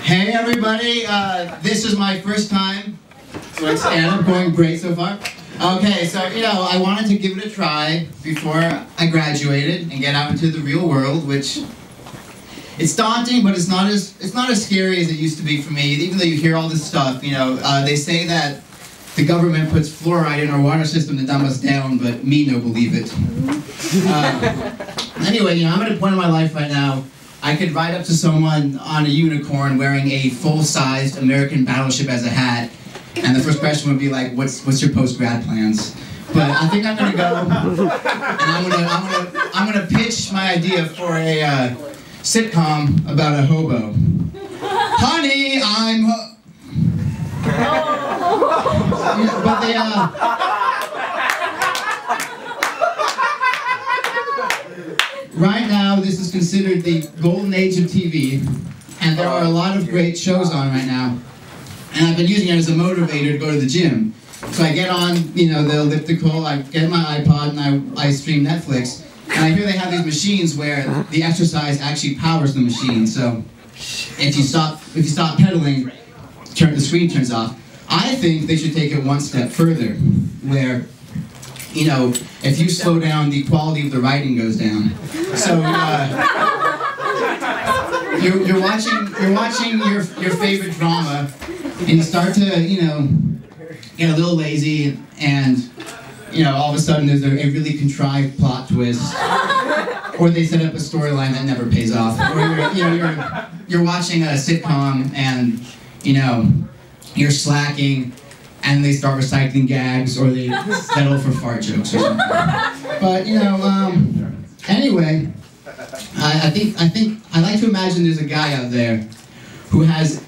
Hey everybody, this is my first time, and I'm going great so far. Okay, so I wanted to give it a try before I graduated and get out into the real world, which it's daunting, but it's not as scary as it used to be for me. Even though you hear all this stuff, they say that the government puts fluoride in our water system to dumb us down, but me no believe it. Anyway, I'm at a point in my life right now. I could ride up to someone on a unicorn wearing a full-sized American battleship as a hat, and the first question would be like, "What's your post-grad plans?" But I think I'm gonna go, and I'm gonna pitch my idea for a sitcom about a hobo. Honey, I'm. But they right now, this is considered the golden age of TV, and there are a lot of great shows on right now. And I've been using it as a motivator to go to the gym. So I get on, the elliptical, I get my iPod, and I stream Netflix. And I hear they have these machines where the exercise actually powers the machine. So if you stop pedaling, the screen turns off. I think they should take it one step further, where if you slow down, the quality of the writing goes down. So you're watching your favorite drama, and you start to get a little lazy, and all of a sudden there's a really contrived plot twist, or they set up a storyline that never pays off, or you're watching a sitcom and you're slacking, and they start recycling gags, or they settle for fart jokes or something. But anyway, I like to imagine there's a guy out there who has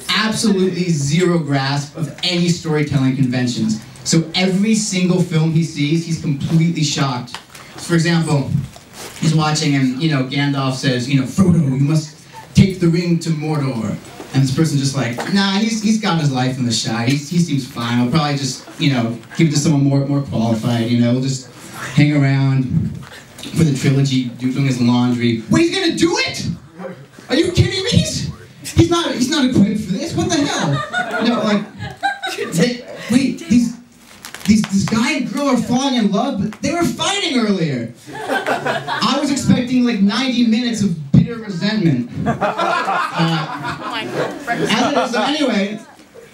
absolutely zero grasp of any storytelling conventions. So every single film he sees, he's completely shocked. For example, he's watching and Gandalf says, "Frodo, you must take the ring to Mordor." And this person's just like, "Nah, he's got his life in the Shire. He seems fine. I'll probably just, give it to someone more qualified. We'll just hang around for the trilogy, doing his laundry." Wait, he's gonna do it? Are you kidding me? He's not equipped for this. What the hell? This guy and girl are falling in love, but they were fighting earlier. I was expecting like 90 minutes of bitter resentment. So anyway,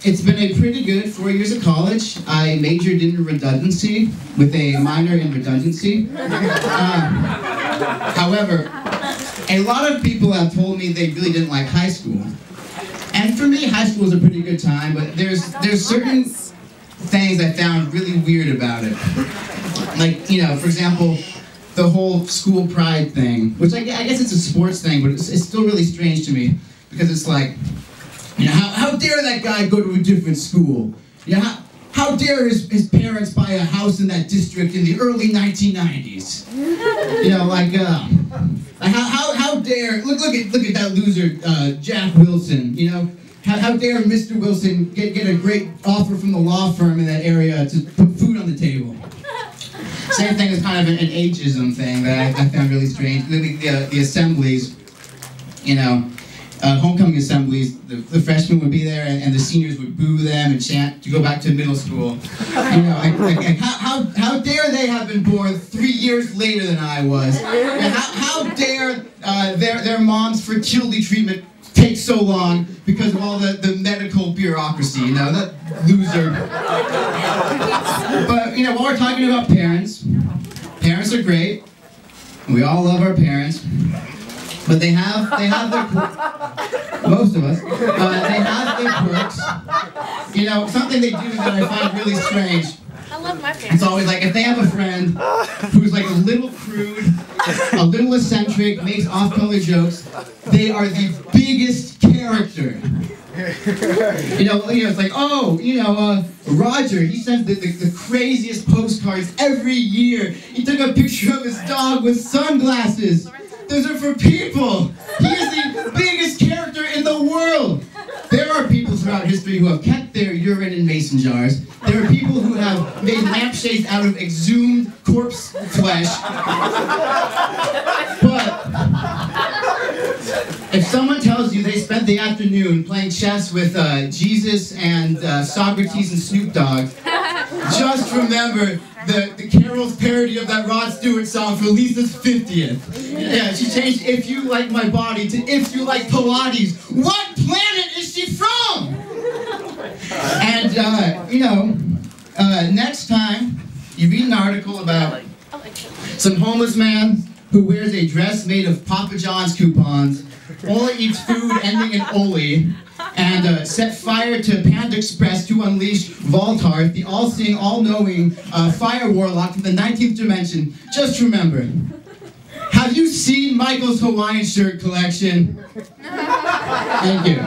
it's been a pretty good 4 years of college. I majored in redundancy with a minor in redundancy. However, a lot of people have told me they really didn't like high school. And for me, high school was a pretty good time, but there's certain things I found really weird about it. Like, for example, the whole school pride thing, which I guess it's a sports thing, but it's still really strange to me, because it's like, how dare that guy go to a different school? How dare his parents buy a house in that district in the early 1990s? How dare, look at that loser, Jack Wilson, how dare Mr. Wilson get a great offer from the law firm in that area to put food on the table? Same thing is kind of an ageism thing that I found really strange. The assemblies, homecoming assemblies, the freshmen would be there and the seniors would boo them and chant to go back to middle school. How dare they have been born 3 years later than I was? How dare their mom's fertility treatment take so long because of all the medical bureaucracy, that loser. But, while we're talking about parents are great. We all love our parents. But they have their most of us, they have their quirks. Something they do that I find really strange. I love my parents. It's always like, if they have a friend who's like a little crude, a little eccentric, makes off-color jokes, they are the biggest character. It's like, Roger, he sends the craziest postcards every year. He took a picture of his dog with sunglasses. Those are for people. He is the biggest character in the world. There are people throughout history who have kept their urine in mason jars. There are people who have made lampshades out of exhumed corpse flesh. But if someone tells tells you they spent the afternoon playing chess with Jesus and Socrates and Snoop Dogg, just remember the Carol's parody of that Rod Stewart song for Lisa's 50th. Yeah, she changed "If You Like My Body" to "If You Like Pilates." What planet is she from? And, next time you read an article about some homeless man who wears a dress made of Papa John's coupons, only eats food ending in Oli, and set fire to Panda Express to unleash Voltarth, the all-seeing, all-knowing fire warlock from the 19th dimension. Just remember, have you seen Michael's Hawaiian shirt collection? Thank you.